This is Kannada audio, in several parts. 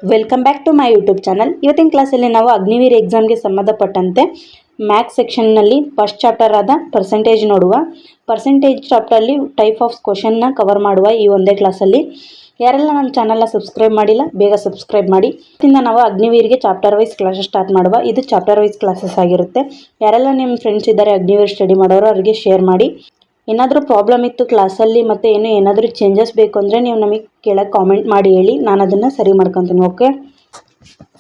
Welcome back to my YouTube channel. ಇವತ್ತಿನ ಕ್ಲಾಸಲ್ಲಿ ನಾವು ಅಗ್ನಿವೀರ್ ಎಕ್ಸಾಮ್ಗೆ ಸಂಬಂಧಪಟ್ಟಂತೆ ಮ್ಯಾಥ್ಸ್ ಸೆಕ್ಷನ್ನಲ್ಲಿ ಫಸ್ಟ್ ಚಾಪ್ಟರ್ ಆದ ಪರ್ಸೆಂಟೇಜ್ ನೋಡುವ. ಪರ್ಸೆಂಟೇಜ್ ಚಾಪ್ಟರಲ್ಲಿ ಟೈಪ್ ಆಫ್ ಕ್ವಶನ್ನ ಕವರ್ ಮಾಡುವ ಈ ಒಂದೇ ಕ್ಲಾಸಲ್ಲಿ. ಯಾರೆಲ್ಲ ನನ್ನ ಚಾನಲ್ನ ಸಬ್ಸ್ಕ್ರೈಬ್ ಮಾಡಿಲ್ಲ ಬೇಗ ಸಬ್ಸ್ಕ್ರೈಬ್ ಮಾಡಿ. ಇದರಿಂದ ನಾವು ಅಗ್ನಿವೀರ್ಗೆ ಚಾಪ್ಟರ್ ವೈಸ್ ಕ್ಲಾಸಸ್ ಸ್ಟಾರ್ಟ್ ಮಾಡುವ. ಇದು ಚಾಪ್ಟರ್ ವೈಸ್ ಕ್ಲಾಸಸ್ ಆಗಿರುತ್ತೆ. ಯಾರೆಲ್ಲ ನಿಮ್ಮ ಫ್ರೆಂಡ್ಸ್ ಇದ್ದಾರೆ ಅಗ್ನಿವೀರ್ ಸ್ಟಡಿ ಮಾಡೋರು ಅವರಿಗೆ ಶೇರ್ ಮಾಡಿ. ಏನಾದರೂ ಪ್ರಾಬ್ಲಮ್ ಇತ್ತು ಕ್ಲಾಸಲ್ಲಿ ಮತ್ತು ಏನಾದರೂ ಚೇಂಜಸ್ ಬೇಕು ಅಂದರೆ ನೀವು ನಮಗೆ ಕೆಳಗೆ ಕಾಮೆಂಟ್ ಮಾಡಿ ಹೇಳಿ, ನಾನು ಅದನ್ನು ಸರಿ ಮಾಡ್ಕೊತೀನಿ. ಓಕೆ,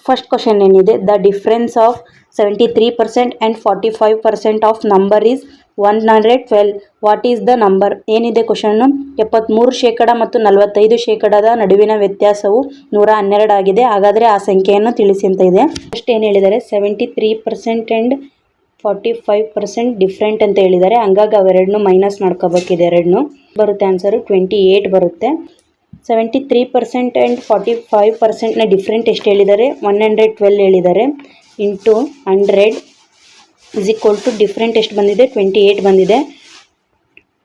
ಫಸ್ಟ್ ಕ್ವಶನ್ ಏನಿದೆ, the difference of 73% and 45% of number is 112. What is the number? ಏನಿದೆ ಕ್ವಶನ್ನು? 73% ಮತ್ತು 45% ನಡುವಿನ ವ್ಯತ್ಯಾಸವು 112 ಆಗಿದೆ. ಹಾಗಾದರೆ ಆ ಸಂಖ್ಯೆಯನ್ನು ತಿಳಿಸಿ ಅಂತ ಇದೆ. ಫಸ್ಟ್ ಏನು ಹೇಳಿದ್ದಾರೆ, 73% ಆ್ಯಂಡ್ 45% ಡಿಫ್ರೆಂಟ್ ಅಂತ ಹೇಳಿದ್ದಾರೆ. ಹಂಗಾಗಿ ಅವೆರಡನ್ನೂ ಮೈನಸ್ ಮಾಡ್ಕೋಬೇಕಿದೆ. ಎರಡನ್ನೂ ಬರುತ್ತೆ ಆನ್ಸರು 28 ಬರುತ್ತೆ. 73% ಆ್ಯಂಡ್ 45% ಡಿಫ್ರೆಂಟ್ ಎಷ್ಟು ಹೇಳಿದ್ದಾರೆ? 112 ಹೇಳಿದ್ದಾರೆ. Into 100 is equal to different ಎಷ್ಟು ಬಂದಿದೆ? 28 ಬಂದಿದೆ.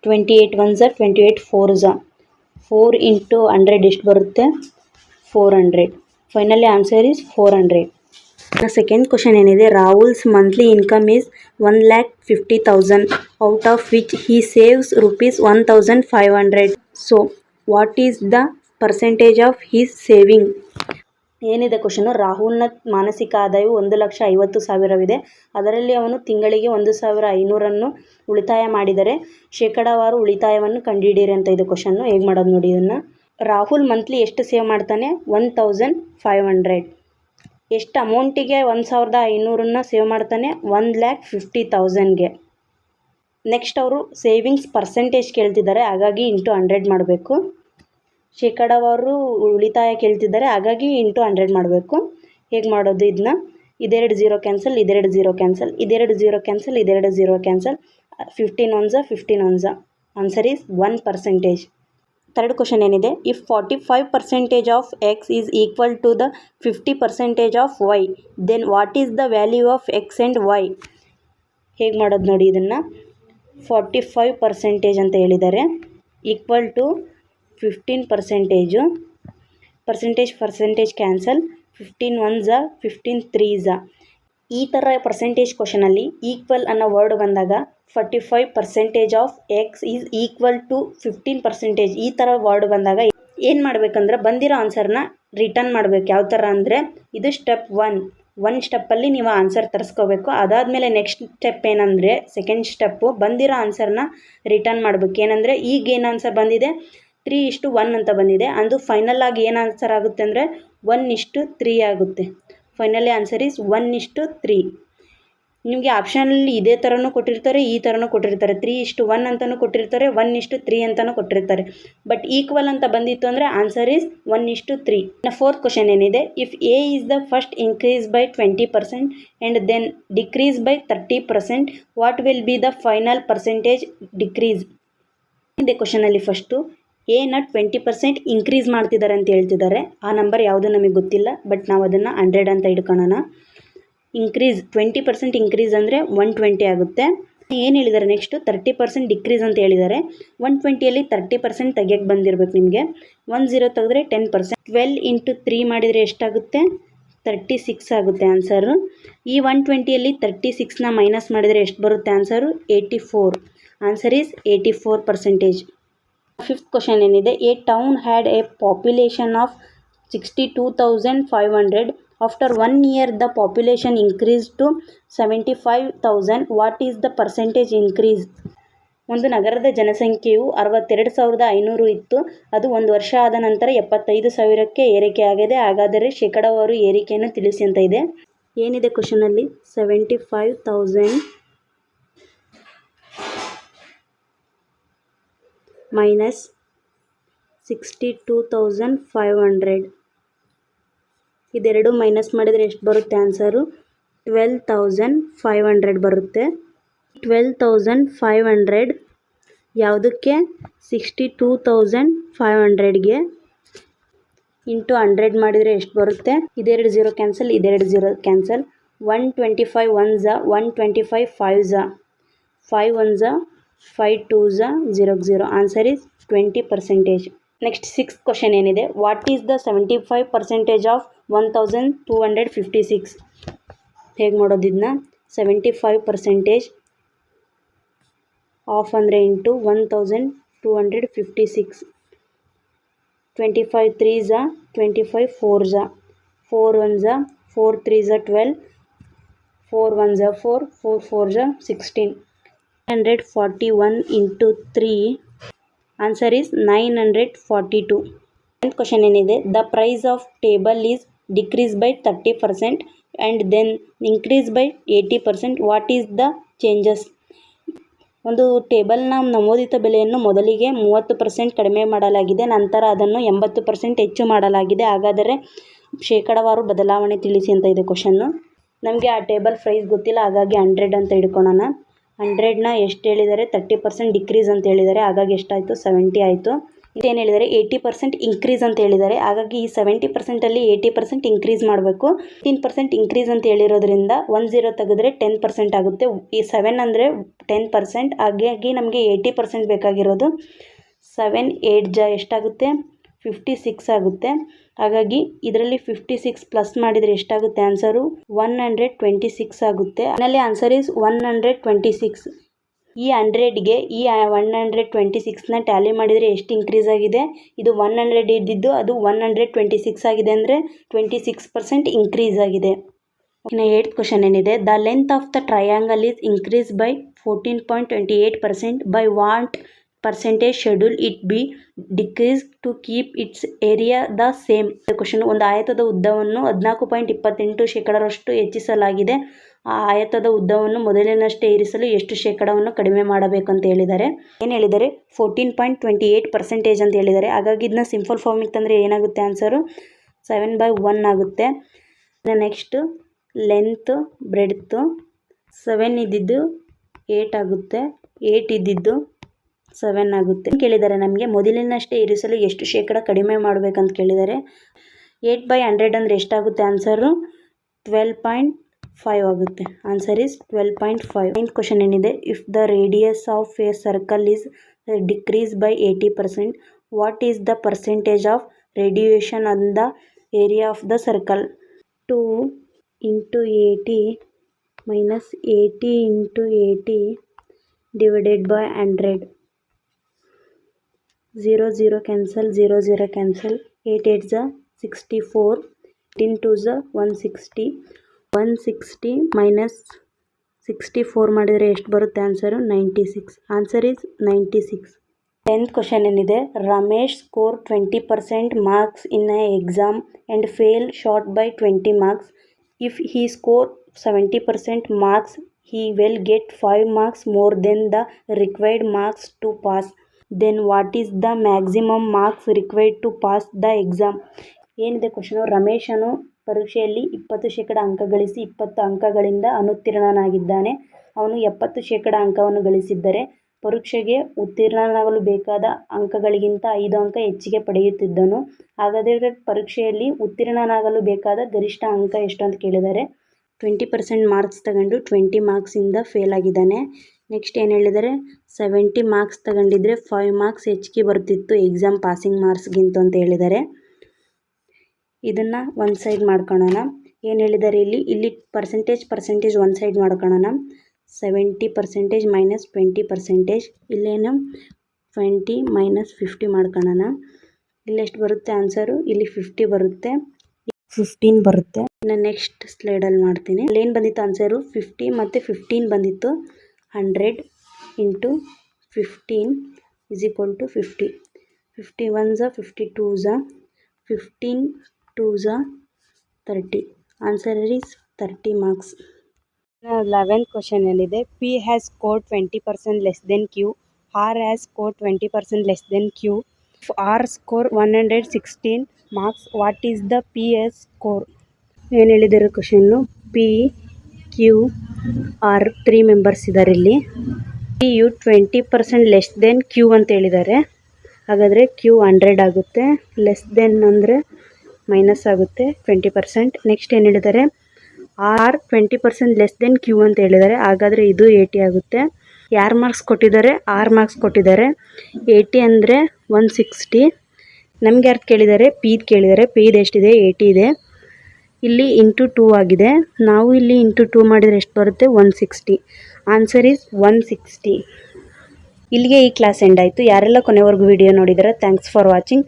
28 1 ಝ 28 4 ಝ 4 ಇಂಟು 100 ಎಷ್ಟು ಬರುತ್ತೆ? 400. Finally answer is 400. Second question ಏನಿದೆ, Rahul's monthly income is 1,50,000 out of which he saves ₹1,500. So what is the percentage of his saving? ಏನಿದೆ ಕ್ವಶನು? ರಾಹುಲ್ನ ಮಾನಸಿಕ ಆದಾಯವು 1,50,000 ಅದರಲ್ಲಿ ಅವನು ತಿಂಗಳಿಗೆ 1,500 ಉಳಿತಾಯ ಮಾಡಿದರೆ ಶೇಕಡಾವಾರು ಉಳಿತಾಯವನ್ನು ಕಂಡುಹಿಡಿಯಿರಿ ಅಂತ ಇದೆ ಕ್ವಶನ್ನು. ಹೇಗೆ ಮಾಡೋದು ನೋಡಿ ಇದನ್ನು. ರಾಹುಲ್ ಮಂತ್ಲಿ ಎಷ್ಟು ಸೇವ್ ಮಾಡ್ತಾನೆ? 1,500. ಎಷ್ಟು ಅಮೌಂಟಿಗೆ 1,500 ಸೇವ್ ಮಾಡ್ತಾನೆ? 1,50,000ಗೆ. ನೆಕ್ಸ್ಟ್ ಅವರು ಸೇವಿಂಗ್ಸ್ ಪರ್ಸೆಂಟೇಜ್ ಕೇಳ್ತಿದ್ದಾರೆ, ಹಾಗಾಗಿ ಇಂಟು 100 ಮಾಡಬೇಕು. ಶೇಕಡಾವಾರು ಉಳಿತಾಯ ಕೇಳ್ತಿದ್ದಾರೆ, ಹಾಗಾಗಿ ಇಂಟು 100 ಮಾಡಬೇಕು. ಹೇಗೆ ಮಾಡೋದು ಇದನ್ನ? ಇದೆರಡು ಝೀರೋ ಕ್ಯಾನ್ಸಲ್, ಇದೆರಡು ಝೀರೋ ಕ್ಯಾನ್ಸಲ್, ಇದೆರಡು ಝೀರೋ ಕ್ಯಾನ್ಸಲ್, ಇದೆರಡು ಝೀರೋ ಕ್ಯಾನ್ಸಲ್. 15 1 ಝ 15 1 ಝ ಆನ್ಸರ್ ಈಸ್ 1%. ಥರ್ಡ್ ಕ್ವಶನ್ ಏನಿದೆ, if 45% of x is equal to the 50% of y, then what is the value of x and y? ಹೇಗೆ ಮಾಡೋದು ನೋಡಿ ಇದನ್ನು. 45% ಅಂತ ಹೇಳಿದ್ದಾರೆ, ಈಕ್ವಲ್ ಟು 15%. Percentage cancel. 15 1 ಝ 15 3 ಝ. ಈ ಥರ ಪರ್ಸೆಂಟೇಜ್ ಕ್ವಶನಲ್ಲಿ ಈಕ್ವಲ್ ಅನ್ನೋ ವರ್ಡ್ ಬಂದಾಗ 45% of x is equal to 15%, ಈ ಥರ ವರ್ಡ್ ಬಂದಾಗ ಏನು ಮಾಡಬೇಕಂದ್ರೆ ಬಂದಿರೋ ಆನ್ಸರ್ನ ರಿಟರ್ನ್ ಮಾಡಬೇಕು. ಯಾವ ಥರ ಅಂದರೆ, ಇದು ಸ್ಟೆಪ್ 1 ಸ್ಟೆಪ್ಪಲ್ಲಿ ನೀವು ಆನ್ಸರ್ ತರಿಸ್ಕೋಬೇಕು. ಅದಾದಮೇಲೆ ನೆಕ್ಸ್ಟ್ ಸ್ಟೆಪ್ ಏನಂದರೆ, ಸೆಕೆಂಡ್ ಸ್ಟೆಪ್ಪು ಬಂದಿರೋ ಆನ್ಸರ್ನ ರಿಟರ್ನ್ ಮಾಡಬೇಕು. ಏನಂದರೆ, ಈಗ ಏನು ಆನ್ಸರ್ ಬಂದಿದೆ? 3:1 ಅಂತ ಬಂದಿದೆ. ಅಂದು ಫೈನಲ್ ಆಗಿ ಏನು ಆನ್ಸರ್ ಆಗುತ್ತೆ ಅಂದರೆ 1:3 ಆಗುತ್ತೆ. Finally answer is 1:3. ನಿಮಗೆ ಆಪ್ಷನಲ್ಲಿ ಇದೇ ಥರನೂ ಕೊಟ್ಟಿರ್ತಾರೆ, ಈ ಥರನೂ ಕೊಟ್ಟಿರ್ತಾರೆ. 3:1 ಅಂತಲೂ ಕೊಟ್ಟಿರ್ತಾರೆ, 1:3 ಅಂತಲೂ ಕೊಟ್ಟಿರ್ತಾರೆ. ಬಟ್ ಈಕ್ವಲ್ ಅಂತ ಬಂದಿತ್ತು ಅಂದರೆ ಆನ್ಸರ್ ಈಸ್ 1:3. ಫೋರ್ತ್ ಕ್ವಶನ್ ಏನಿದೆ, if a is the first increase by 20% and then decrease by 30%, what will be the final percentage decrease? ಇದೆ ಕ್ವಶನಲ್ಲಿ ಫಸ್ಟು ಎನ 20% ಇನ್ಕ್ರೀಸ್ ಮಾಡ್ತಿದ್ದಾರೆ ಅಂತ ಹೇಳ್ತಿದ್ದಾರೆ. ಆ ನಂಬರ್ ಯಾವುದು ನಮಗೆ ಗೊತ್ತಿಲ್ಲ, ಬಟ್ ನಾವು ಅದನ್ನು 100 ಅಂತ ಇಟ್ಕೊಳ್ಳೋಣ. ಇನ್ಕ್ರೀಸ್ 20% ಇನ್ಕ್ರೀಸ್ ಅಂದರೆ 120 ಆಗುತ್ತೆ. ಏನು ಹೇಳಿದ್ದಾರೆ ನೆಕ್ಸ್ಟು? 30% ಡಿಕ್ರೀಸ್ ಅಂತ ಹೇಳಿದ್ದಾರೆ. 120ಯಲ್ಲಿ 30% ತೆಗಿಯೋಕ್ಕೆ ಬಂದಿರಬೇಕು ನಿಮಗೆ. 10 ತೆಗೆದ್ರೆ 10%. 12 ಇಂಟು 3 ಮಾಡಿದರೆ ಎಷ್ಟಾಗುತ್ತೆ? 36 ಆಗುತ್ತೆ ಆನ್ಸರು. ಈ 120ಯಲ್ಲಿ 36ನ ಮೈನಸ್ ಮಾಡಿದರೆ ಎಷ್ಟು ಬರುತ್ತೆ answer? 84. Answer is 84%. Fifth question ಏನಿದೆ, a town had a population of 62,500. After 1 year the population increase to 75,000. What is the percentage increase? ಒಂದು ನಗರದ ಜನಸಂಖ್ಯೆಯು 62,500 ಇತ್ತು. ಅದು 1 ವರ್ಷ ಆದ ನಂತರ 75,000ಕ್ಕೆ ಏರಿಕೆಯಾಗಿದೆ. ಹಾಗಾದರೆ ಶೇಕಡಾವಾರು ಏರಿಕೆಯನ್ನು ತಿಳಿಸಿ ಅಂತ ಇದೆ. ಏನಿದೆ ಕ್ವಶನಲ್ಲಿ? 75,000 ಮೈನಸ್ 62,500. ಇದೆರಡು ಮೈನಸ್ ಮಾಡಿದರೆ ಎಷ್ಟು ಬರುತ್ತೆ ಆನ್ಸರು? 12,500 ಬರುತ್ತೆ. 12,500 ಯಾವುದಕ್ಕೆ? 62,500ಗೆ ಇಂಟು 100 ಮಾಡಿದರೆ ಎಷ್ಟು ಬರುತ್ತೆ? ಇದೆರಡು ಝೀರೋ ಕ್ಯಾನ್ಸಲ್, ಇದೆರಡು zero cancel. 125 1 ಝ 125 5 ಝ 5 1 ಝ 5 2 ಝ 0 0. Answer is 20%. Next sixth question ಏನಿದೆ, ವಾಟ್ ಈಸ್ ದ 75% ಆಫ್ 1256. ಹೇಗೆ ಮಾಡೋದು ಇದನ್ನ? 75% ಆಫ್ ಅಂದರೆ into 1256. 25 3s 25 4s 4 1s 4 3s 12, 4 1s 4, 4 4s 16. 941 into 3, answer is 942. 10th question ಏನಿದೆ? The price of table is decreased by 30% and then increased by 80%. What is the changes? ಒಂದು ಟೇಬಲ್ನ ನಮೂದಿತ ಬೆಲೆಯನ್ನು ಮೊದಲಿಗೆ 30% ಕಡಿಮೆ ಮಾಡಲಾಗಿದೆ, ನಂತರ ಅದನ್ನು 80% ಹೆಚ್ಚು ಮಾಡಲಾಗಿದೆ. ಹಾಗಾದರೆ ಶೇಕಡಾವಾರು ಬದಲಾವಣೆ ತಿಳಿಸಿ ಅಂತ ಇದೆ ಕ್ವಶನ್ನು. ನಮಗೆ ಆ ಟೇಬಲ್ ಪ್ರೈಸ್ ಗೊತ್ತಿಲ್ಲ, ಹಾಗಾಗಿ 100 ಅಂತ ಹಿಡ್ಕೊಳ್ಳೋಣ. 100ನ ಎಷ್ಟು ಹೇಳಿದ್ದಾರೆ? 30% ಡಿಕ್ರೀಸ್ ಅಂತ ಹೇಳಿದ್ದಾರೆ, ಹಾಗಾಗಿ ಎಷ್ಟಾಯಿತು? 70 ಆಯಿತು. ಇದೇನು ಹೇಳಿದ್ದಾರೆ? 80% ಇನ್ಕ್ರೀಸ್ ಅಂತ ಹೇಳಿದ್ದಾರೆ, ಹಾಗಾಗಿ ಈ 70%ಅಲ್ಲಿ 80% ಇನ್ಕ್ರೀಸ್ ಮಾಡಬೇಕು. 15% ಇನ್ಕ್ರೀಸ್ ಅಂತ ಹೇಳಿರೋದ್ರಿಂದ 10 ತೆಗೆದ್ರೆ 10% ಆಗುತ್ತೆ. ಈ 7 ಅಂದರೆ 10%, ಹಾಗಾಗಿ ನಮಗೆ 80% ಬೇಕಾಗಿರೋದು. 7 8 ಎಷ್ಟಾಗುತ್ತೆ? 56 ಆಗುತ್ತೆ. ಹಾಗಾಗಿ ಇದರಲ್ಲಿ 56 ಪ್ಲಸ್ ಮಾಡಿದರೆ ಎಷ್ಟಾಗುತ್ತೆ? ಆನ್ಸರು 126 ಆಗುತ್ತೆ. ಅದರಲ್ಲಿ ಆನ್ಸರ್ ಈಸ್ 126. ಈ 100ಗೆ ಈ 126ನ ಟ್ಯಾಲಿ ಮಾಡಿದರೆ ಎಷ್ಟು ಇನ್ಕ್ರೀಸ್ ಆಗಿದೆ? ಇದು 100 ಇದ್ದಿದ್ದು ಅದು 126 ಆಗಿದೆ, ಅಂದರೆ 26% ಇನ್ಕ್ರೀಸ್ ಆಗಿದೆ. ಇನ್ನು 8th ಕ್ವಶನ್ ಏನಿದೆ? The length of the triangle is increase by 14.28%. By what percentage should it be decrease to keep its area the same? Question. ಒಂದು ಆಯತದ ಉದ್ದವನ್ನು 14.28% ಹೆಚ್ಚಿಸಲಾಗಿದೆ. ಆ ಆಯತದ ಉದ್ದವನ್ನು ಮೊದಲಿನಷ್ಟೇ ಇರಿಸಲು ಎಷ್ಟು ಶೇಕಡಾವನ್ನು ಕಡಿಮೆ ಮಾಡಬೇಕಂತ ಹೇಳಿದ್ದಾರೆ. ಏನು ಹೇಳಿದ್ದಾರೆ? 14.28% ಅಂತ ಹೇಳಿದ್ದಾರೆ. ಹಾಗಾಗಿ ಇದನ್ನ ಸಿಂಪಲ್ ಫಾರ್ಮಿಗೆ ತಂದರೆ ಏನಾಗುತ್ತೆ? ಆನ್ಸರು 7/1 ಆಗುತ್ತೆ. ನೆಕ್ಸ್ಟ್ ಲೆಂತ್ ಬ್ರೆಡ್ತು 7 ಇದ್ದಿದ್ದು 8 ಆಗುತ್ತೆ, 8 ಇದ್ದಿದ್ದು 7 ಆಗುತ್ತೆ. ಕೇಳಿದ್ದಾರೆ ನಮಗೆ ಮೊದಲಿನಷ್ಟೇ ಇರಿಸಲು ಎಷ್ಟು ಶೇಕಡ ಕಡಿಮೆ ಮಾಡಬೇಕಂತ ಕೇಳಿದ್ದಾರೆ. 8/100 ಅಂದರೆ ಎಷ್ಟಾಗುತ್ತೆ? ಆನ್ಸರು 12.5 ಆಗುತ್ತೆ. Answer is 12.5. 9th ಕ್ವಶನ್ ಏನಿದೆ? If the radius of A circle is decrease by 80%, what is the percentage of radiation on the area of the circle? 2 into 80 minus 80 into 80 divided by 100. 0 0 cancel, 0 0 cancel. 8 8s 64, 18 2s 160. 160 minus 64 ಮಾಡಿದರೆ ಎಷ್ಟು ಬರುತ್ತೆ? Answer 96. Answer is 96. 10th question ಏನಿದೆ? Ramesh score 20% marks in a exam and fail short by 20 marks. If he score 70% marks, he will get 5 marks more than the required marks to pass. Then what is the maximum marks required to pass the exam? ಏನಿದೆ ಕ್ವಶನು? ರಮೇಶನು ಪರೀಕ್ಷೆಯಲ್ಲಿ 20% ಅಂಕ ಗಳಿಸಿ 20 ಅಂಕಗಳಿಂದ ಅನುತ್ತೀರ್ಣನಾಗಿದ್ದಾನೆ. ಅವನು 70% ಅಂಕವನ್ನು ಗಳಿಸಿದ್ದರೆ ಪರೀಕ್ಷೆಗೆ ಉತ್ತೀರ್ಣನಾಗಲು ಬೇಕಾದ ಅಂಕಗಳಿಗಿಂತ 5 ಅಂಕ ಹೆಚ್ಚಿಗೆ ಪಡೆಯುತ್ತಿದ್ದನು. ಹಾಗಾದರೆ ಪರೀಕ್ಷೆಯಲ್ಲಿ ಉತ್ತೀರ್ಣನಾಗಲು ಬೇಕಾದ ಗರಿಷ್ಠ ಅಂಕ ಎಷ್ಟು ಅಂತ ಕೇಳಿದ್ದಾರೆ. 20% ಮಾರ್ಕ್ಸ್ ತಗೊಂಡು 20 ಮಾರ್ಕ್ಸಿಂದ ಫೇಲ್ ಆಗಿದ್ದಾನೆ. ನೆಕ್ಸ್ಟ್ ಏನು ಹೇಳಿದ್ದಾರೆ? 70 ಮಾರ್ಕ್ಸ್ ತಗೊಂಡಿದ್ರೆ 5 ಮಾರ್ಕ್ಸ್ ಹೆಚ್ಚಿಗೆ ಬರ್ತಿತ್ತು ಎಕ್ಸಾಮ್ ಪಾಸಿಂಗ್ ಮಾರ್ಕ್ಸ್ಗಿಂತ ಅಂತ ಹೇಳಿದ್ದಾರೆ. ಇದನ್ನು ಒಂದು ಸೈಡ್ ಮಾಡ್ಕೊಳ್ಳೋಣ. ಏನು ಹೇಳಿದ್ದಾರೆ ಇಲ್ಲಿ ಪರ್ಸೆಂಟೇಜ್ ಒಂದು ಸೈಡ್ ಮಾಡ್ಕೊಳ್ಳೋಣ. 70% ಮೈನಸ್ 20%, ಇಲ್ಲೇನು 20 ಮೈನಸ್ 50 ಮಾಡ್ಕೊಳ್ಳೋಣ. ಇಲ್ಲೆಷ್ಟು ಬರುತ್ತೆ ಆನ್ಸರು? ಇಲ್ಲಿ 50 ಬರುತ್ತೆ, 15 ಬರುತ್ತೆ. ಇನ್ನು ನೆಕ್ಸ್ಟ್ ಸ್ಲೈಡಲ್ಲಿ ಮಾಡ್ತೀನಿ. ಅಲ್ಲೇನು ಬಂದಿತ್ತು ಆನ್ಸರು? 50 ಮತ್ತು 15 ಬಂದಿತ್ತು. 100 into 15 is equal to 50. 51s 52s 15 2s 30. Answer is 30 marks. 11th question ಏನಿದೆ? P has scored 20% less than Q. R has scored 20% less than Q. If R score 116 marks, what is the P.S score? No ಹೇಳಿದ್ದಾರೆ ಕ್ವಶನ್ನು? P, Q, R 3 ಮೆಂಬರ್ಸ್ ಇದ್ದಾರೆ ಇಲ್ಲಿ. P ಯು 20% ಲೆಸ್ ದೆನ್ Q ಅಂತ ಹೇಳಿದ್ದಾರೆ. ಹಾಗಾದರೆ Q 100 ಆಗುತ್ತೆ, ಲೆಸ್ ದೆನ್ ಅಂದರೆ ಮೈನಸ್ ಆಗುತ್ತೆ 20%. ನೆಕ್ಸ್ಟ್ ಏನು ಹೇಳಿದ್ದಾರೆ? ಆರ್ 20% ಲೆಸ್ ದೆನ್ Q ಅಂತ ಹೇಳಿದ್ದಾರೆ. ಹಾಗಾದರೆ ಇದು 80 ಆಗುತ್ತೆ. ಯಾರು ಮಾರ್ಕ್ಸ್ ಕೊಟ್ಟಿದ್ದಾರೆ? ಆರ್ ಮಾರ್ಕ್ಸ್ ಕೊಟ್ಟಿದ್ದಾರೆ. 80 ಅಂದರೆ 160. ನಮ್ಗೆ ಯಾರು ಕೇಳಿದ್ದಾರೆ? ಪಿದು ಕೇಳಿದ್ದಾರೆ. ಪಿದು ಎಷ್ಟಿದೆ? 80 ಇದೆ. ಇಲ್ಲಿ ಇಂಟು 2 ಆಗಿದೆ. ನಾವು ಇಲ್ಲಿ ಇಂಟು 2 ಮಾಡಿದರೆ ಎಷ್ಟು ಬರುತ್ತೆ? 160. Answer is 160. ಇಲ್ಲಿಗೆ ಈ ಕ್ಲಾಸ್ ಎಂಡ್ ಆಯಿತು. ಯಾರೆಲ್ಲ ಕೊನೆವರೆಗೂ ವಿಡಿಯೋ ನೋಡಿದಾರೆ ಥ್ಯಾಂಕ್ಸ್ ಫಾರ್ ವಾಚಿಂಗ್.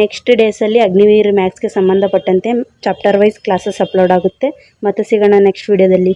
ನೆಕ್ಸ್ಟ್ ಡೇಸಲ್ಲಿ ಅಗ್ನಿವೀರ್ ಮ್ಯಾಥ್ಸ್ಗೆ ಸಂಬಂಧಪಟ್ಟಂತೆ ಚಾಪ್ಟರ್ ವೈಸ್ ಕ್ಲಾಸಸ್ ಅಪ್ಲೋಡ್ ಆಗುತ್ತೆ. ಮತ್ತೆ ಸಿಗೋಣ ನೆಕ್ಸ್ಟ್ ವಿಡಿಯೋದಲ್ಲಿ.